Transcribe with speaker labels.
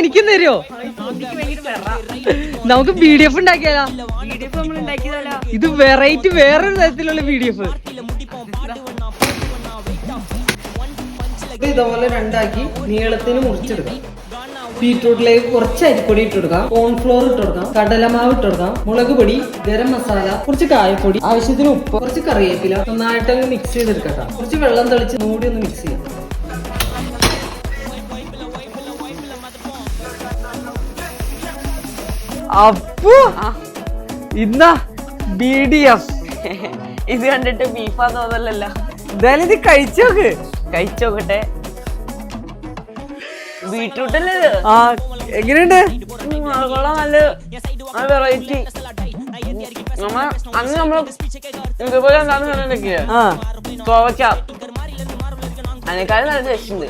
Speaker 1: എനിക്കും തരുമോ? നമുക്ക് PDF ഉണ്ടാക്കിയാലോ? ഇത് വെറൈറ്റി വേറൊരു തരത്തിലുള്ള PDF. ഇതുപോലെ രണ്ടാക്കി നീളത്തിന് മുറിച്ചെടുക്കാം. ബീറ്റ്റൂട്ടിലേക്ക് കുറച്ച് അരിപ്പൊടി ഇട്ട് കൊടുക്കാം, കോൺഫ്ലോർ ഇട്ട് കൊടുക്കാം, കടലമാവ് ഇട്ട് കൊടുക്കാം, മുളക് പൊടി, ഗരം മസാല, കുറച്ച് കായപ്പൊടി, ആവശ്യത്തിന് ഉപ്പ്, കുറച്ച് കറിവേപ്പില, നന്നായിട്ട് മിക്സ് ചെയ്തെടുക്കാം. കുറച്ച് വെള്ളം തളിച്ച് മൂടി ഒന്ന് മിക്സ് ചെയ്യാം. അപ്പോ ഇന്നാ BDF
Speaker 2: ഇത് കണ്ടിട്ട് ബീഫാന്ന് തോന്നലല്ലോ.
Speaker 1: എന്തായാലും ഇത്
Speaker 2: കഴിച്ചോക്കട്ടെ. ബീട്രൂട്ട് അല്ലേ?
Speaker 1: എങ്ങനെയുണ്ട്?
Speaker 2: നല്ല വെറൈറ്റി. അന്ന് നമ്മള് ഇതുപോലെ എന്താന്ന് കണ്ടിട്ടൊക്കെയാ കോവയ്ക്ക അതിനേക്കാളും നല്ല ടേസ്റ്റ് ഉണ്ട്.